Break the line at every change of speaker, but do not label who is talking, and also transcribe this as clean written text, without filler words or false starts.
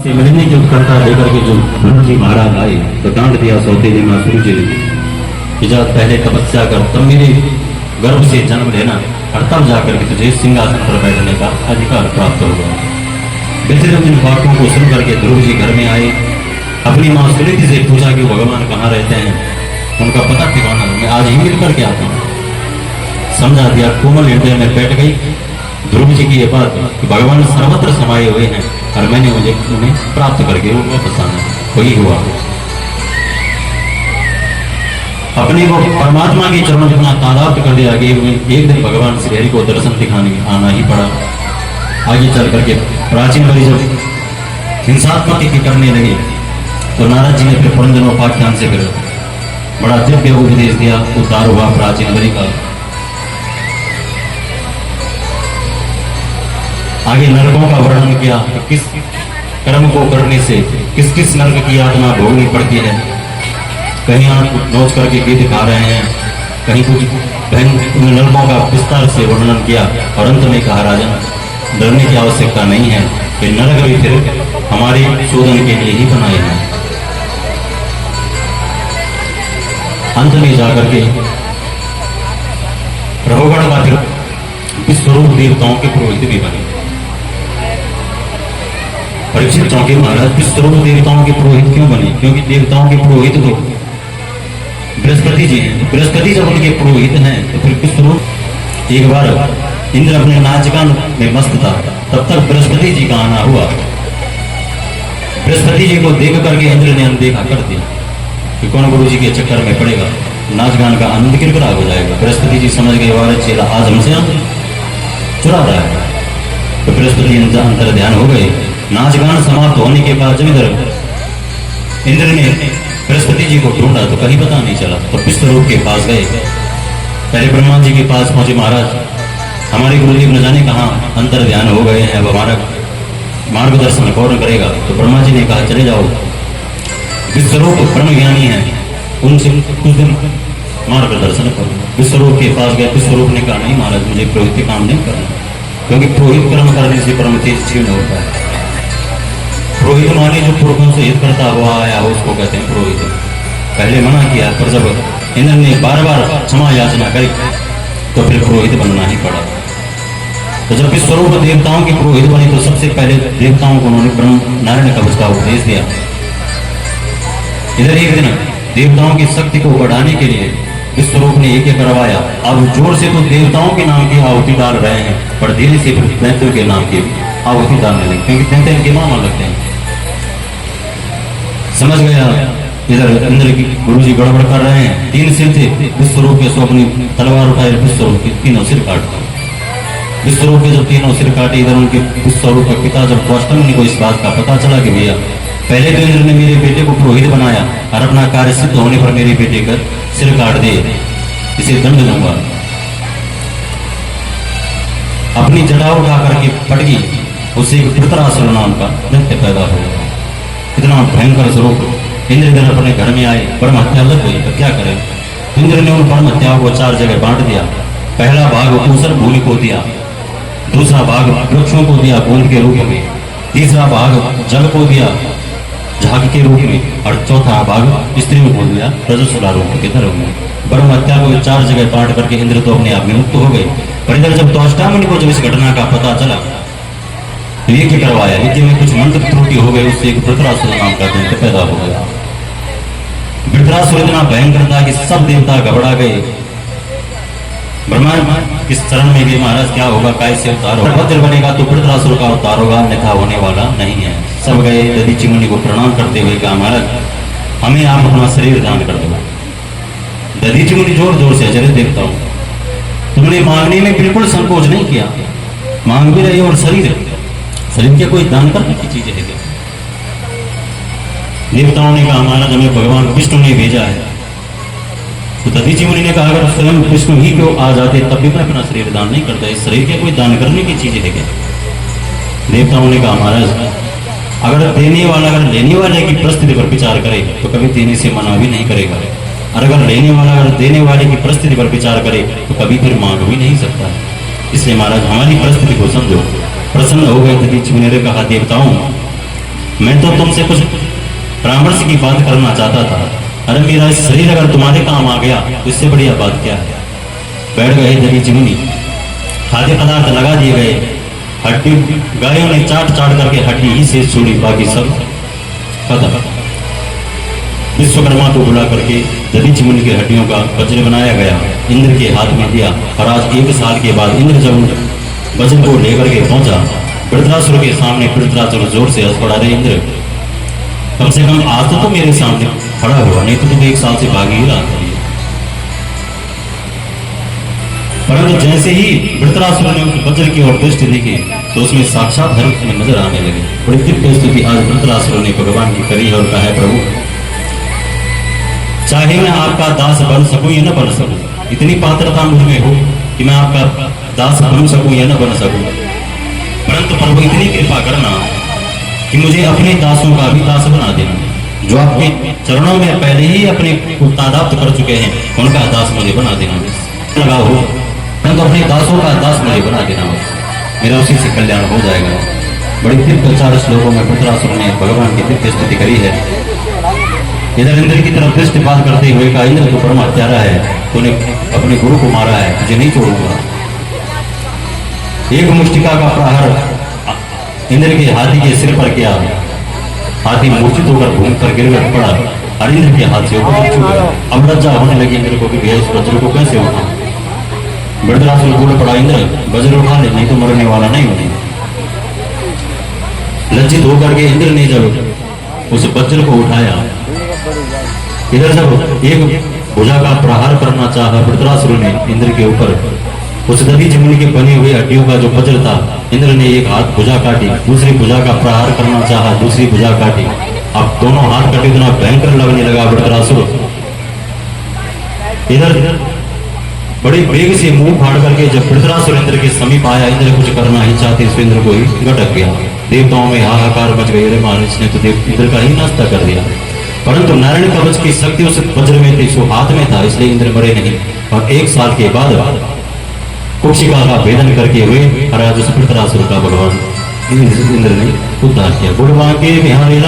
से मिलने की उत्कंठा लेकर के जो ध्रुव जी महाराज आए तो डांट दिया सौतेले मां सूर्य कि जा पहले तपस्या कर, तब मेरे गर्भ से जन्म लेना और तब जाकर के तुझे सिंहासन पर बैठने का अधिकार प्राप्त होगा। बेचारे इन बातों को सुन करके ध्रुव जी घर में आए, अपनी मां सुनीति से पूछा कि भगवान कहाँ रहते हैं, उनका पता ठिकाना मैं आज ही मिल करके आता हूँ। समझा दिया, कोमल हृदय में बैठ गई ध्रुव जी की ये बात कि भगवान सर्वत्र समाये हुए हैं और मैंने उन्हें प्राप्त करके उनको बसाना वही हुआ। अपने को परमात्मा के चरणों में इतना तादाद कर दिया कि एक दिन भगवान श्री हरि को दर्शन दिखाने आना ही पड़ा। आगे चल करके प्राचीन बलि जब हिंसात्मक की करने लगे तो नारद जी ने फिर पुरंदरोपाख्यान से फिर बड़ा दिव्य उपदेश दिया, उद्धार हुआ प्राचीन बलि का। आगे नरकों का वर्णन किया, किस कर्म को करने से किस किस नरक की यातना भोगनी पड़ती है। कहीं आप नोच करके गीत गा रहे हैं, कहीं कुछ उन नरकों का विस्तार से वर्णन किया और अंत में कहा राजन डरने की आवश्यकता नहीं है कि नरक भी फिर हमारे शोधन के लिए ही बनाए हैं। अंत में जाकर के रघुगण का फिर विश्वरूप देवताओं के पुरोहित भी बने। परीक्षित चौके महाराज विश्वरूप देवताओं के पुरोहित क्यों बने? क्योंकि देवताओं के पुरोहित तो बृहस्पति जी हैं। बृहस्पति जब उनके पुरोहित हैं तो फिर विश्वरूप। एक बार इंद्र अपने नाचगान में मस्त था, तब तक बृहस्पति जी का आना हुआ। बृहस्पति जी को देख करके इंद्र ने अनदेखा कर दिया कि कौन गुरु जी के चक्कर में पड़ेगा, नाचगान का आनंद किरकिरा हो जाएगा। बृहस्पति जी समझ गए वाले चेला आज हमसे चुरा रहा है। तो बृहस्पति अंतर ध्यान हो गए। नाचगान समाप्त होने के बाद जब इधर इंद्र ने बृहस्पति जी को ढूंढा तो कहीं पता नहीं चला। तो विश्वरूप के पास गए, पहले ब्रह्मा जी के पास पहुंचे, महाराज हमारे गुरुदेव न जाने कहाँ अंतर ध्यान हो गए हैं, अब हमारा मार्गदर्शन कौन करेगा? तो ब्रह्मा जी ने कहा चले जाओ, विश्वरूप ब्रह्म ज्ञानी है, उनसे कुछ दिन मार्गदर्शन करो। विश्वरूप के पास गए, विश्वरूप ने कहा नहीं महाराज मुझे पुरोहित के काम नहीं करना, क्योंकि पुरोहित कर्म करने से परम तेज क्षीण होता है। पुरोहित माने जो पुरखों से हित करता हुआ आया हो उसको कहते हैं पुरोहित। पहले मना किया, पर जब इंद्र ने बार बार क्षमा याचना करी तो फिर पुरोहित बनना ही पड़ा। तो जब विश्वरूप देवताओं के पुरोहित बने तो सबसे पहले देवताओं को उन्होंने ब्रह्म नारायण कवच का उपदेश दिया। इधर एक दिन देवताओं की शक्ति को बढ़ाने के लिए विश्वरूप ने एक करवाया। अब जोर से तो देवताओं के नाम की आहुति डाल रहे हैं, पर धीरे से दैत्यों के नाम की आहुति डालने लगे, क्योंकि दैत्य इनके मामा लगते हैं। समझ गया इधर इंद्र की गुरु जी गड़बड़ कर रहे हैं। 3 सिर थे विश्वरूप के, सो अपनी तलवार उठाए विश्वरूप के 3 सिर काट। विश्वरूप के जब 3 सिर काटे, इधर उनके विश्वरूप का पिता जब कौष्टम को इस बात का पता चला कि भैया पहले तो इंद्र ने मेरे बेटे को पुरोहित बनाया और अपना कार्य सिद्ध होने पर मेरे बेटे का सिर काट दे, इसे दंड दूंगा। अपनी जड़ा उठा करके पटकी, उससे एक वृत्रासुर नाम का दैत्य पैदा हो गया। इतना भयंकर स्वरूप। इंद्र इधर अपने घर में आए, परम हत्या लग गई, तो क्या करें? इंद्र ने उन परम हत्याओं को 4 जगह बांट दिया। पहला भाग ऊसर भूमि को दिया, दूसरा भाग वृक्षों को दिया बूंद के रूप में, तीसरा भाग जल को दिया झाग के रूप में, और चौथा भाग स्त्रियों को दिया रजस्वला रूप के धर्म में। ब्रह्म हत्या को 4 जगह बांट करके इंद्र तो अपने आप में मुक्त हो गए। पर इधर जब त्वष्टामुनि को जब इस घटना का पता चला तो यज्ञ करवाया। यज्ञ में कुछ मंत्र त्रुटि हो गई, उससे एक वृत्रासुर नाम का दैत्य पैदा हो गया। वृत्रासुर इतना भयंकर था कि सब देवता घबरा गए। ब्रह्मा इस चरण में भी महाराज क्या होगा, कैसे उद्धार होगा? वज्र बनेगा तो वृत्रासुर का उद्धार होगा, अन्यथा होने वाला नहीं है। सब गए दधीचि मुनि को प्रणाम करते हुए कहा महाराज हमें आप अपना शरीर दान कर दो। दधीचि मुनि जोर जोर से अजय देखता हूं, तुमने मांगने में बिल्कुल संकोच नहीं किया, मांग भी रही। और शरीर के कोई दान करने की चीज है क्या? देवताओं ने कहा महाराज हमें भगवान विष्णु ने भेजा है। तो दधीचि मुनि ने कहा अगर स्वयं विष्णु ही क्यों आ जाते तब भी मैं अपना शरीर दान नहीं करता, इस शरीर के कोई दान करने की चीज है क्या? देवताओं ने कहा महाराज अगर देने वाला अगर लेने वाले की परिस्थिति पर विचार करे तो कभी देने से मना भी नहीं करेगा, और अगर लेने वाला अगर देने वाले की परिस्थिति पर विचार करे तो कभी फिर मांग भी नहीं सकता। इसलिए महाराज हमारी परिस्थिति को समझो। प्रसन्न हो गए दधीचि मुनि ने कहा देवताओं मैं तो तुमसे कुछ परामर्श की बात करना चाहता था। अरे मेरा इस शरीर अगर तुम्हारे काम आ गया तो इससे बढ़िया बात क्या है। बैठ गए दलीची मुनि, खाद्य पदार्थ लगा दिए गए, हड्डी गायों ने चाट चाट करके हड्डी ही शेष छोड़ी, बाकी सब खत्म। विश्वकर्मा को बुला करके दलीची मुनि की हड्डियों का वज्र बनाया गया, इंद्र के हाथ में दिया। और आज 1 साल के बाद इंद्र जब वज्र को लेकर के पहुंचा वृत्रासुर के सामने, वृत्रासुर जोर से हंस पड़ा, रे इंद्र कम से कम आज तो मेरे सामने खड़ा हुआ, नहीं तो तुम 1 साल से भागी ही रहा था। परंतु जैसे ही वृत्रासुर ने उस वज्र की ओर दृष्टि देखी तो उसमें साक्षात हरि कृष्ण नजर आने लगे। बड़ी दिव्य स्तुति आज वृत्रासुर ने भगवान की करी और कहा है, प्रभु चाहे मैं आपका दास बन सकूं या न बन सकूं, इतनी पात्रता मुझ में हो कि मैं आपका दास बन सकूं या न बन सकूं, परंतु प्रभु इतनी कृपा करना कि मुझे अपने दासों का भी दास बना देना। जो आपके चरणों में पहले ही अपने को तादाप्त कर चुके हैं उनका दास मुझे बना देना लगा हो, परंतु अपने दासों का दास मुझे बना देना हो, मेरा उसी से कल्याण हो जाएगा। बड़ी दिव्य 4 श्लोकों में वृत्रासुर ने भगवान की दिव्य स्तुति करी है। इधर इंद्र की तरफ दृष्टिपात करते हुए कहा, इंद्र तो परम हत्यारा है, तूने अपने गुरु को मारा है, तुझे नहीं छोड़ूंगा। एक मुष्टिका का प्रहार इंद्र के हाथी के सिर पर किया, हाथी मूर्छित होकर घूम कर गिर पड़ा और इंद्र के हाथ से ऊपर छू गया। अब लज्जा होने लगी इंद्र को कि भैया इस वज्र को कैसे उठा। वृत्रासुर बोल पड़ा, इंद्र वज्र उठा ले, नहीं तो मरने वाला नहीं होने। लज्जित होकर के इंद्र ने जब उस वज्र को उठाया, इधर जब एक भुजा का प्रहार करना चाहा वृत्रासुर ने इंद्र के ऊपर, उस दलीची मुनि के बने हुए हड्डियों का जो वज्र था, इंद्र ने एक हाथ भुजा काटी, दूसरी भुजा का प्रहार करना चाहा, दूसरी भुजा काटी। अब दोनों हाथ कटे, इतना भयंकर लगने लगा वृत्रासुर। इधर बड़े वेग से मुंह फाड़ करके जब वृत्रासुर इंद्र के समीप आया, इंद्र कुछ करना ही चाहते इस इंद्र को ही गटक गया। देवताओं में हाहाकार मच गई, अरे महाराज ने तो इंद्र का ही नाश्ता कर दिया। परंतु नारायण कवच की शक्ति उस वज्र में थी, सो हाथ में था, इसलिए इंद्र मरे नहीं। और 1 साल के बाद कुक्षिका का भेदन करके हुए और आज उस वृत्रासुर का भगवान इंद्र ने उद्धार किया। गुणवान के बिहारी